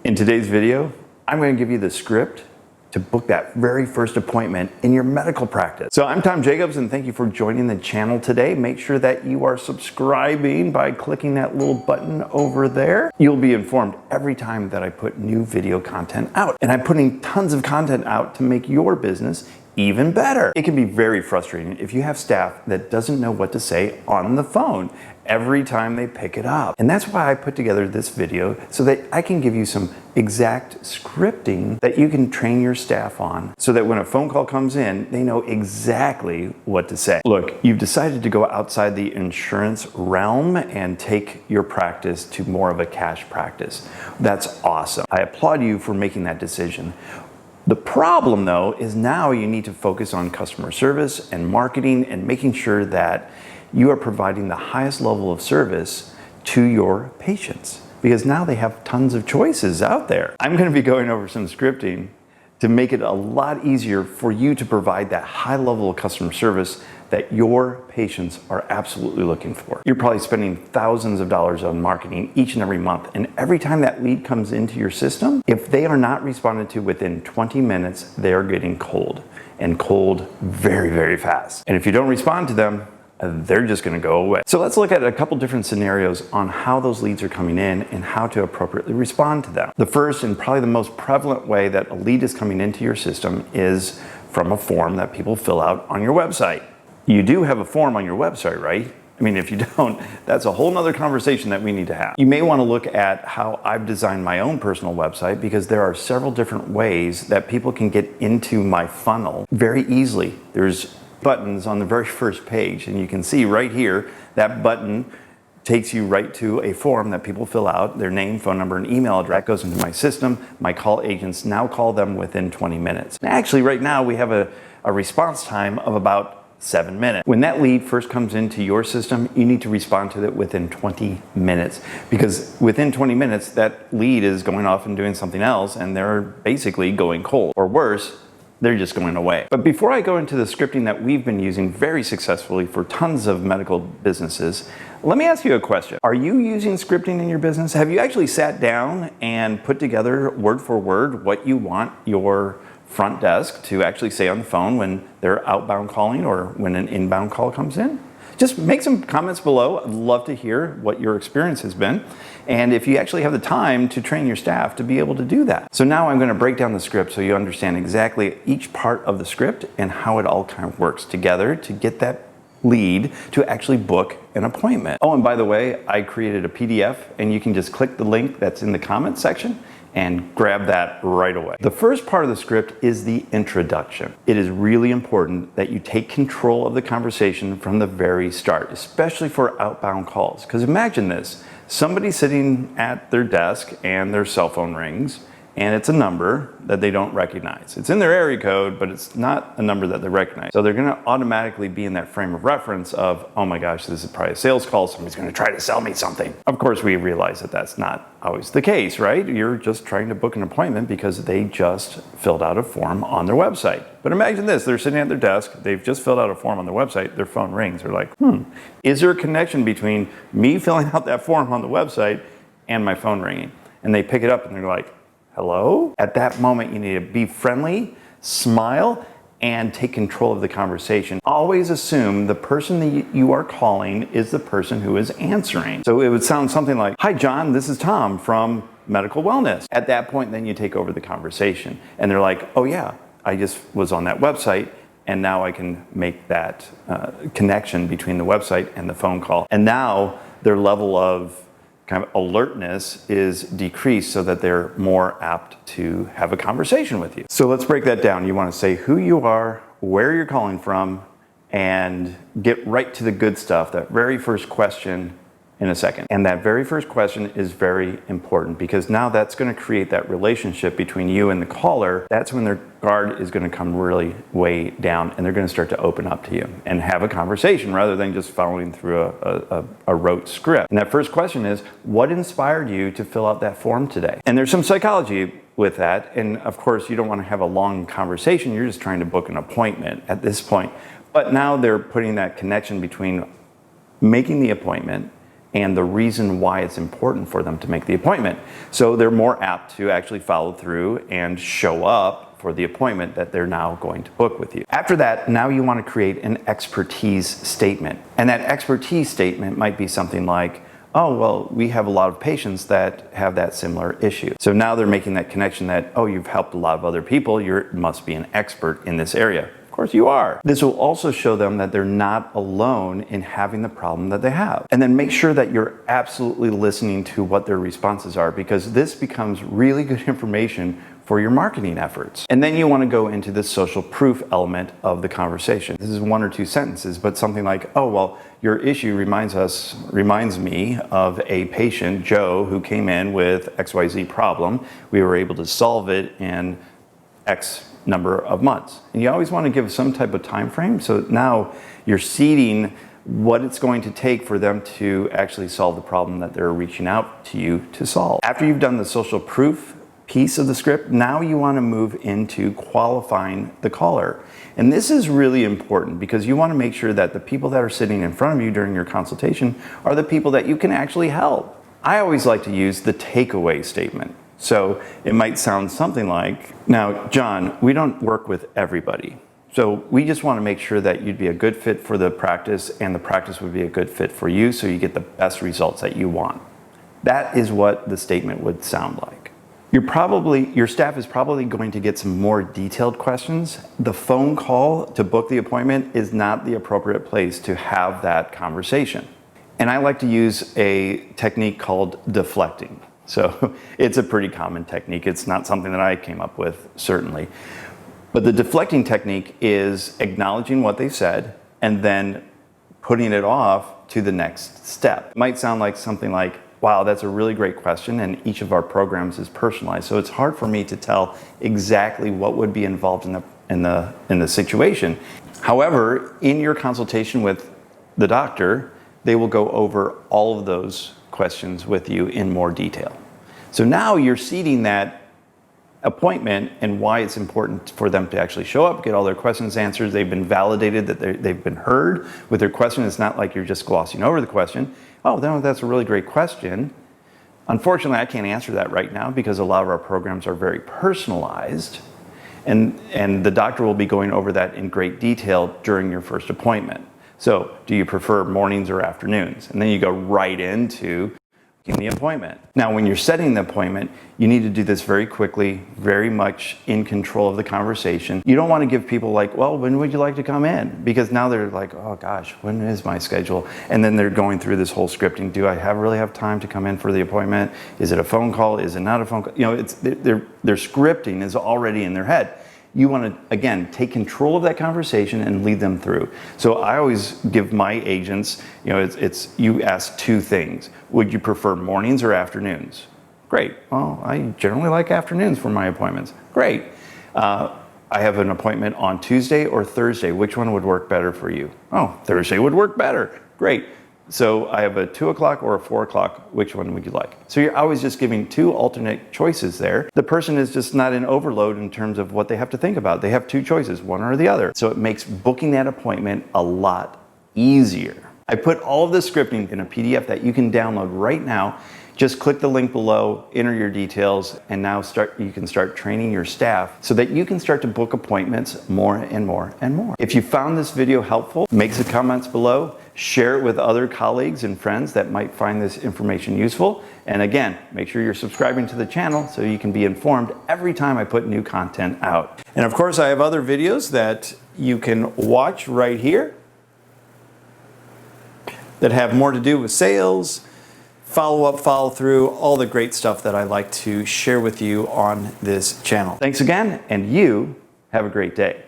In today's video, I'm going to give you the script to book that very first appointment in your medical practice. So I'm Tom Jacobs, and thank you for joining the channel today. Make sure that you are subscribing by clicking that little button over there. You'll be informed every time that I put new video content out. And I'm putting tons of content out to make your business even better. It can be very frustrating if you have staff that doesn't know what to say on the phone every time they pick it up. And that's why I put together this video so that I can give you some exact scripting that you can train your staff on so that when a phone call comes in, they know exactly what to say. Look, you've decided to go outside the insurance realm and take your practice to more of a cash practice. That's awesome. I applaud you for making that decision. The problem though is now you need to focus on customer service and marketing and making sure that you are providing the highest level of service to your patients, because now they have tons of choices out there. I'm going to be going over some scripting to make it a lot easier for you to provide that high level of customer service that your patients are absolutely looking for. You're probably spending thousands of dollars on marketing each and every month, and every time that lead comes into your system, if they are not responded to within 20 minutes, they are getting cold, and cold very, very fast. And if you don't respond to them, they're just going to go away. So let's look at a couple different scenarios on how those leads are coming in and how to appropriately respond to them. The first and probably the most prevalent way that a lead is coming into your system is from a form that people fill out on your website. You do have a form on your website, right? I mean, if you don't, that's a whole nother conversation that we need to have. You may want to look at how I've designed my own personal website, because there are several different ways that people can get into my funnel very easily. There's buttons on the very first page, and you can see right here that button takes you right to a form that people fill out, their name, phone number, and email address. That goes into my system. My call agents now call them within 20 minutes. And actually, right now we have a response time of about 7 minutes. When that lead first comes into your system, you need to respond to it within 20 minutes, because within 20 minutes that lead is going off and doing something else, and they're basically going cold, or worse, they're just going away. But before I go into the scripting that we've been using very successfully for tons of medical businesses, let me ask you a question. Are you using scripting in your business? Have you actually sat down and put together word for word what you want your front desk to actually say on the phone when they're outbound calling or when an inbound call comes in? Just make some comments below. I'd love to hear what your experience has been, and if you actually have the time to train your staff to be able to do that. So now I'm going to break down the script so you understand exactly each part of the script and how it all kind of works together to get that lead to actually book an appointment. Oh, and by the way, I created a PDF, and you can just click the link that's in the comment section and grab that right away. The first part of the script is the introduction. It is really important that you take control of the conversation from the very start, especially for outbound calls. Because imagine this, somebody sitting at their desk and their cell phone rings, and it's a number that they don't recognize. It's in their area code, but it's not a number that they recognize. So they're gonna automatically be in that frame of reference of, oh my gosh, this is probably a sales call, somebody's gonna try to sell me something. Of course, we realize that that's not always the case, right? You're just trying to book an appointment because they just filled out a form on their website. But imagine this, they're sitting at their desk, they've just filled out a form on their website, their phone rings, they're like, is there a connection between me filling out that form on the website and my phone ringing? And they pick it up and they're like, hello? At that moment, you need to be friendly, smile, and take control of the conversation. Always assume the person that you are calling is the person who is answering. So it would sound something like, hi John, this is Tom from Medical Wellness. At that point, then you take over the conversation. And they're like, oh yeah, I just was on that website, and now I can make that connection between the website and the phone call. And now their level of kind of alertness is decreased so that they're more apt to have a conversation with you. So let's break that down. You want to say who you are, where you're calling from, and get right to the good stuff. That very first question in a second. And that very first question is very important, because now that's going to create that relationship between you and the caller. That's when their guard is going to come really way down, and they're going to start to open up to you and have a conversation rather than just following through a rote script. And that first question is, what inspired you to fill out that form today? And there's some psychology with that. And of course, you don't want to have a long conversation. You're just trying to book an appointment at this point. But now they're putting that connection between making the appointment and the reason why it's important for them to make the appointment. So they're more apt to actually follow through and show up for the appointment that they're now going to book with you. After that, now you want to create an expertise statement. And that expertise statement might be something like, oh, well, we have a lot of patients that have that similar issue. So now they're making that connection that, oh, you've helped a lot of other people, you must be an expert in this area. Of course you are. This will also show them that they're not alone in having the problem that they have. And then make sure that you're absolutely listening to what their responses are, because this becomes really good information for your marketing efforts. And then you want to go into the social proof element of the conversation. This is 1 or 2 sentences, but something like, oh, well, your issue reminds me of a patient, Joe, who came in with XYZ problem. We were able to solve it in X number of months. And you always want to give some type of time frame. So now you're seeding what it's going to take for them to actually solve the problem that they're reaching out to you to solve. After you've done the social proof piece of the script, now you want to move into qualifying the caller. And this is really important because you want to make sure that the people that are sitting in front of you during your consultation are the people that you can actually help. I always like to use the takeaway statement. So it might sound something like, now, John, we don't work with everybody. So we just want to make sure that you'd be a good fit for the practice and the practice would be a good fit for you so you get the best results that you want. That is what the statement would sound like. Your staff is probably going to get some more detailed questions. The phone call to book the appointment is not the appropriate place to have that conversation. And I like to use a technique called deflecting. So it's a pretty common technique. It's not something that I came up with, certainly. But the deflecting technique is acknowledging what they said and then putting it off to the next step. It might sound like something like, wow, that's a really great question, and each of our programs is personalized. So it's hard for me to tell exactly what would be involved in the situation. However, in your consultation with the doctor, they will go over all of those questions with you in more detail. So now you're seeding that appointment and why it's important for them to actually show up, get all their questions answered. They've been validated that they've been heard with their question. It's not like you're just glossing over the question. Oh, no, that's a really great question. Unfortunately, I can't answer that right now because a lot of our programs are very personalized, and the doctor will be going over that in great detail during your first appointment. So, do you prefer mornings or afternoons? And then you go right into the appointment. Now, when you're setting the appointment, you need to do this very quickly, very much in control of the conversation. You don't want to give people like, well, when would you like to come in? Because now they're like, oh gosh, when is my schedule? And then they're going through this whole scripting. Do I really have time to come in for the appointment? Is it a phone call? Is it not a phone call? You know, their scripting is already in their head. You want to, again, take control of that conversation and lead them through. So I always give my agents, you know, you ask 2 things. Would you prefer mornings or afternoons? Great. Well, I generally like afternoons for my appointments. Great. I have an appointment on Tuesday or Thursday. Which one would work better for you? Oh, Thursday would work better. Great. So I have a 2 o'clock or a 4 o'clock. Which one would you like? So you're always just giving 2 alternate choices there. The person is just not in overload in terms of what they have to think about. They have 2 choices, one or the other. So it makes booking that appointment a lot easier. I put all of the scripting in a PDF that you can download right now. Just click the link below, enter your details, and now you can start training your staff so that you can start to book appointments more and more and more. If you found this video helpful, make some comments below, share it with other colleagues and friends that might find this information useful. And again, make sure you're subscribing to the channel so you can be informed every time I put new content out. And of course, I have other videos that you can watch right here that have more to do with sales, follow-up, follow-through, all the great stuff that I like to share with you on this channel. Thanks again, and you have a great day.